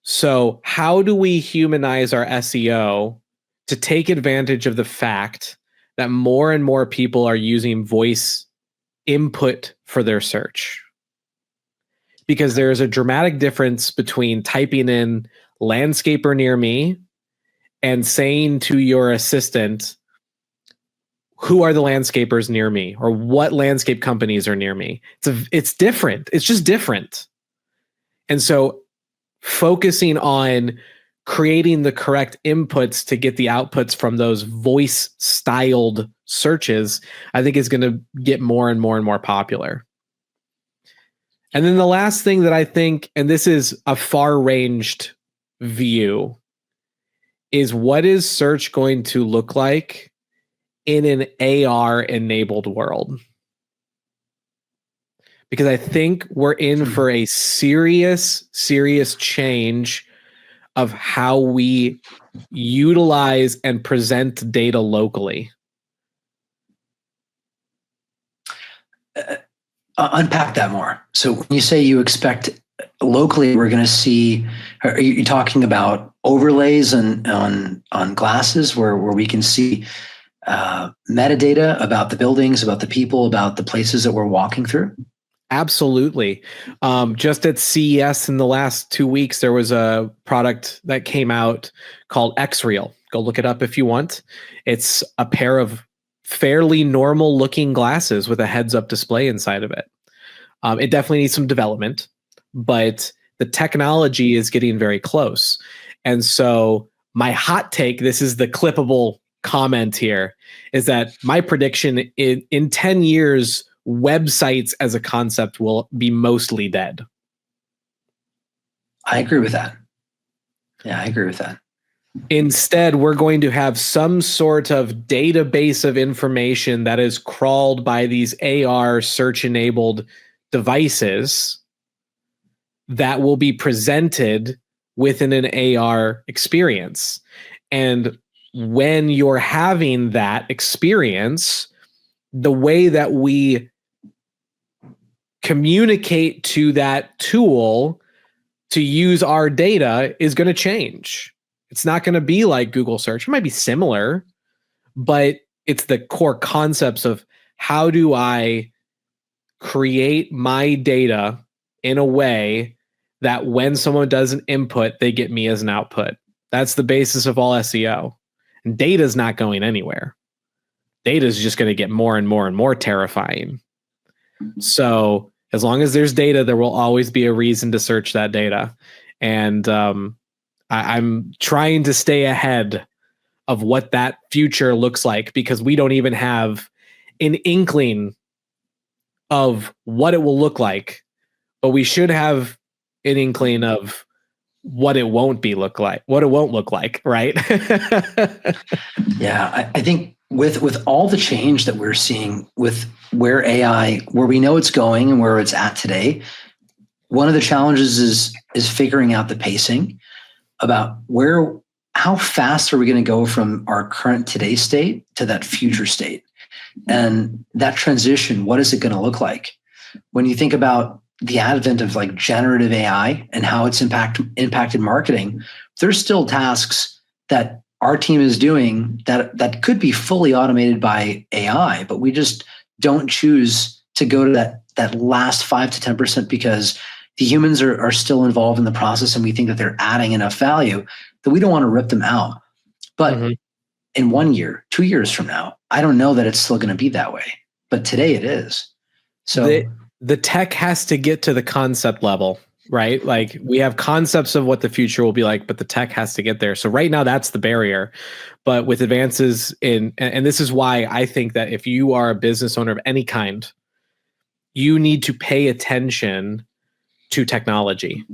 So how do we humanize our SEO to take advantage of the fact that more and more people are using voice input for their search? Because there is a dramatic difference between typing in landscaper near me and saying to your assistant, who are the landscapers near me, or what landscape companies are near me? It's different. It's just different. And so focusing on creating the correct inputs to get the outputs from those voice styled searches, I think is going to get more and more and more popular. And then the last thing that I think, and this is a far ranged view, is what is search going to look like in an AR enabled world? Because I think we're in for a serious change of how we utilize and present data locally. Unpack that more. So when you say you expect locally, we're going to see, are you talking about overlays on glasses where we can see metadata about the buildings, about the people, about the places that we're walking through? Absolutely. Just at CES in the last 2 weeks, there was a product that came out called X-Real. Go look it up if you want. It's a pair of fairly normal looking glasses with a heads-up display inside of it. It definitely needs some development, but the technology is getting very close. And so my hot take, this is the clippable comment here, is that my prediction in 10 years, websites as a concept will be mostly dead. I agree with that. Yeah, I agree with that. Instead, we're going to have some sort of database of information that is crawled by these AR search-enabled devices that will be presented within an AR experience. And when you're having that experience, the way that we communicate to that tool to use our data is going to change. It's not going to be like Google search. It might be similar, but it's the core concepts of how do I create my data in a way that when someone does an input, they get me as an output. That's the basis of all SEO. And data is not going anywhere. data is just going to get more and more and more terrifying. So as long as there's data, there will always be a reason to search that data. And I'm trying to stay ahead of what that future looks like, because we don't even have an inkling of what it will look like, but we should have an inkling of what it won't look like, right? Yeah, I think with all the change that we're seeing with where AI, where we know it's going and where it's at today, one of the challenges is figuring out the pacing about how fast are we going to go from our current today state to that future state, and that transition. What is it going to look like when you think about the advent of like generative AI and how it's impacted marketing? There's still tasks that our team is doing that could be fully automated by AI, but we just don't choose to go to that last 5 to 10% because the humans are still involved in the process, and we think that they're adding enough value that we don't want to rip them out. But in 1 year, 2 years from now, I don't know that it's still going to be that way. But today it is. So the tech has to get to the concept level, right? Like, we have concepts of what the future will be like, but the tech has to get there. So right now that's the barrier. But with advances and this is why I think that if you are a business owner of any kind, you need to pay attention to technology,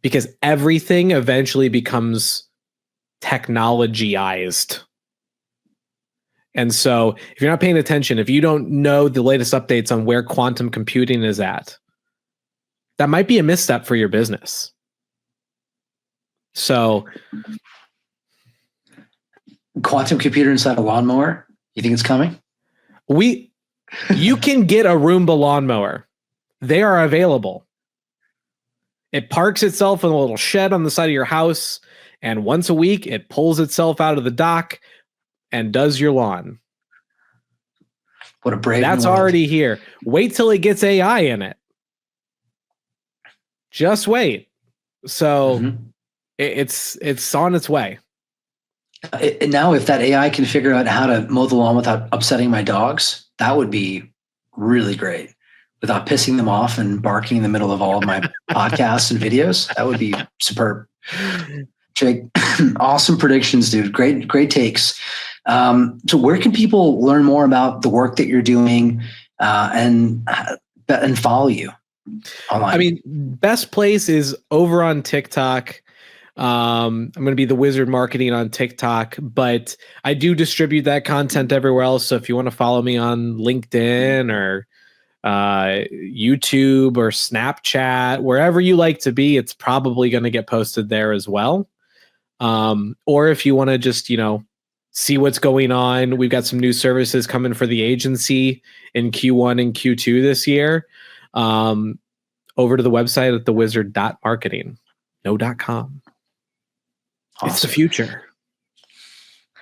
because everything eventually becomes technologyized. And so if you're not paying attention, if you don't know the latest updates on where quantum computing is at, that might be a misstep for your business. So quantum computer inside a lawnmower, you think it's coming? You can get a Roomba lawnmower. They are available. It parks itself in a little shed on the side of your house, and once a week it pulls itself out of the dock and does your lawn. What a brave That's world. already here. Wait till it gets AI in it. Just wait. So it's on its way. Now, if that AI can figure out how to mow the lawn without upsetting my dogs, that would be really great. Without pissing them off and barking in the middle of all of my podcasts and videos, that would be superb. Jake, awesome predictions, dude. Great takes. So where can people learn more about the work that you're doing and follow you online? I mean, best place is over on TikTok. I'm going to be the Wizard Marketing on TikTok, but I do distribute that content everywhere else. So if you want to follow me on LinkedIn or YouTube or Snapchat, wherever you like to be, it's probably going to get posted there as well. Or if you want to just, see what's going on, we've got some new services coming for the agency in Q1 and Q2 this year. Over to the website at thewizard.marketing, no.com. Awesome. It's the future.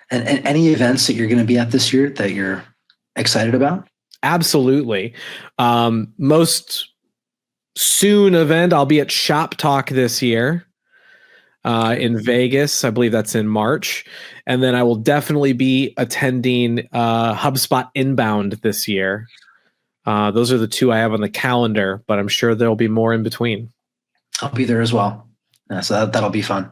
And any events that you're going to be at this year that you're excited about? Absolutely. Most soon event, I'll be at Shop Talk this year in Vegas. I believe that's in March. And then I will definitely be attending HubSpot Inbound this year. Those are the two I have on the calendar, but I'm sure there'll be more in between. I'll be there as well. So that'll be fun.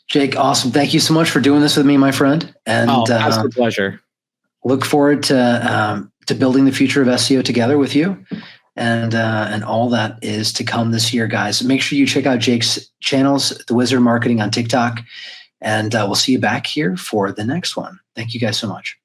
Jake, awesome. Thank you so much for doing this with me, my friend. And it's a pleasure. Look forward to building the future of SEO together with you, and all that is to come this year, guys. Make sure you check out Jake's channels, The Wizard Marketing on TikTok, and we'll see you back here for the next one. Thank you guys so much.